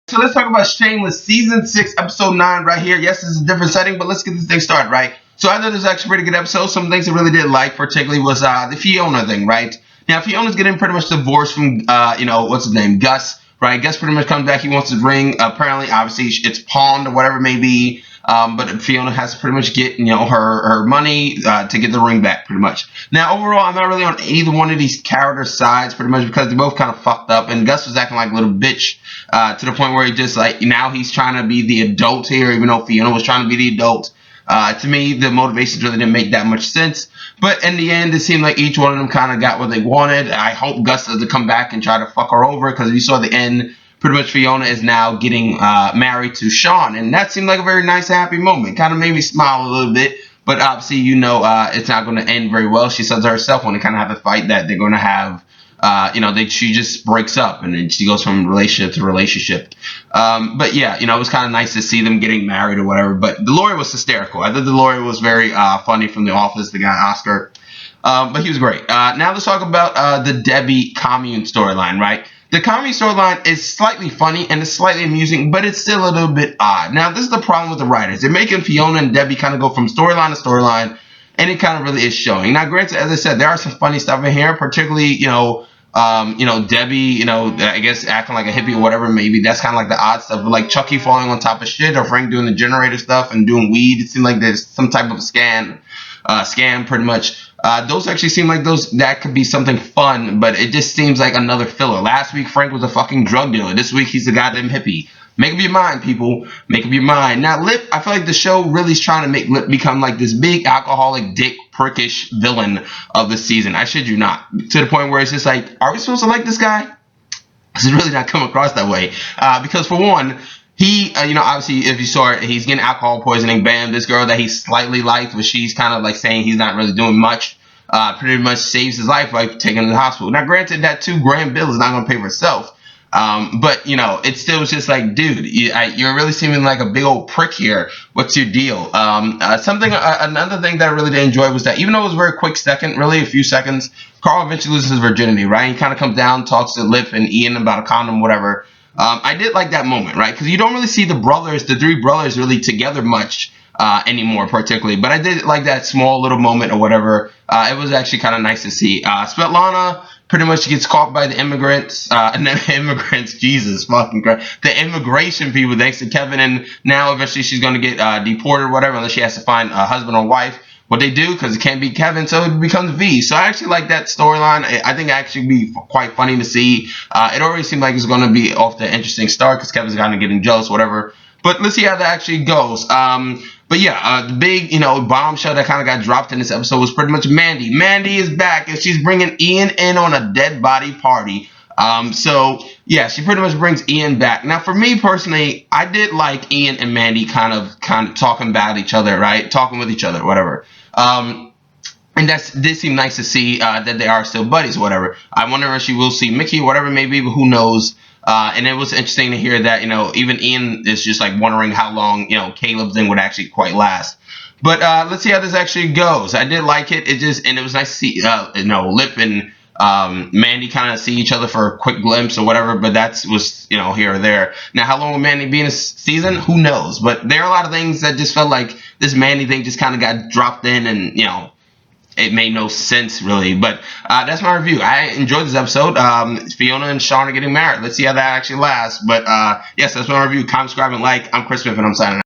So let's talk about Shameless Season 6, Episode 9 right here. Yes, this is a different setting, but let's get this thing started, right? So I thought this was actually a pretty good episode. Some things I really did like, particularly, was the Fiona thing, right? Now, Fiona's getting pretty much divorced from, what's his name? Gus, right? Gus pretty much comes back. He wants his ring. Apparently, obviously, it's pawned or whatever it may be. But Fiona has to pretty much get, her money to get the ring back, pretty much. Now, overall, I'm not really on either one of these characters' sides, pretty much, because they both kind of fucked up. And Gus was acting like a little bitch to the point where he just, now he's trying to be the adult here, even though Fiona was trying to be the adult. To me, the motivations really didn't make that much sense. But in the end, it seemed like each one of them kind of got what they wanted. I hope Gus doesn't come back and try to fuck her over, because we saw at the end, pretty much Fiona is now getting married to Sean. And that seemed like a very nice, happy moment. Kind of made me smile a little bit. But obviously, it's not going to end very well. She says to herself when they kind of have a fight that they're going to have, she just breaks up and then she goes from relationship to relationship. But yeah, it was kind of nice to see them getting married or whatever. But the lawyer was hysterical. I thought the lawyer was very funny from The Office, the guy Oscar. But he was great. Now let's talk about the Debbie commune storyline, right? The commune storyline is slightly funny and it's slightly amusing, but it's still a little bit odd. Now, this is the problem with the writers. They're making Fiona and Debbie kind of go from storyline to storyline, and it kind of really is showing. Now, granted, as I said, there are some funny stuff in here, particularly, Debbie, I guess acting like a hippie or whatever, maybe that's kind of like the odd stuff. But like Chucky falling on top of shit, or Frank doing the generator stuff and doing weed, it seemed like there's some type of scam pretty much. Those actually seem like that could be something fun, but it just seems like another filler. Last week, Frank was a fucking drug dealer. This week, he's a goddamn hippie. Make up your mind, people. Make up your mind. Now, Lip, I feel like the show really is trying to make Lip become like this big alcoholic, dick, prickish villain of the season. I shit you not. To the point where it's just like, are we supposed to like this guy? It's really not come across that way. Because for one, he, obviously, if you saw it, he's getting alcohol poisoning. Bam, this girl that he slightly liked, but she's kind of like saying he's not really doing much. Pretty much saves his life by taking him to the hospital. Now, granted, that $2,000 bill is not going to pay for itself. But, it still was just like, dude, you're really seeming like a big old prick here. What's your deal? Another thing that I really did enjoy was that even though it was a very quick second, really a few seconds, Carl eventually loses his virginity, right? He kind of comes down, talks to Lip and Ian about a condom, whatever. I did like that moment, right? Because you don't really see the three brothers really together much anymore, particularly. But I did like that small little moment or whatever. It was actually kind of nice to see. Svetlana pretty much gets caught by the immigrants, Jesus fucking Christ, the immigration people, thanks to Kevin, and now eventually she's going to get deported or whatever, unless she has to find a husband or wife. What they do, because it can't be Kevin, so it becomes V. So I actually like that storyline. I think it actually be quite funny to see. It already seemed like it's going to be off the interesting start, because Kevin's kind of getting jealous, whatever. But let's see how that actually goes. But yeah, the big, bombshell that kind of got dropped in this episode was pretty much Mandy. Mandy is back, and she's bringing Ian in on a dead body party. So yeah, she pretty much brings Ian back. Now, for me personally, I did like Ian and Mandy kind of talking about each other, right? Talking with each other, whatever. And did seem nice to see that they are still buddies, whatever. I wonder if she will see Mickey, whatever it may be, but who knows? And it was interesting to hear that, even Ian is just like wondering how long, Caleb's thing would actually quite last. But let's see how this actually goes. I did like it. And it was nice to see, Lip and Mandy kind of see each other for a quick glimpse or whatever. But that was, here or there. Now, how long will Mandy be in a season? Who knows? But there are a lot of things that just felt like this Mandy thing just kind of got dropped in and, it made no sense, really. But that's my review. I enjoyed this episode. Fiona and Sean are getting married. Let's see how that actually lasts. But yes, that's my review. Comment, subscribe, and like. I'm Chris Smith, and I'm signing out.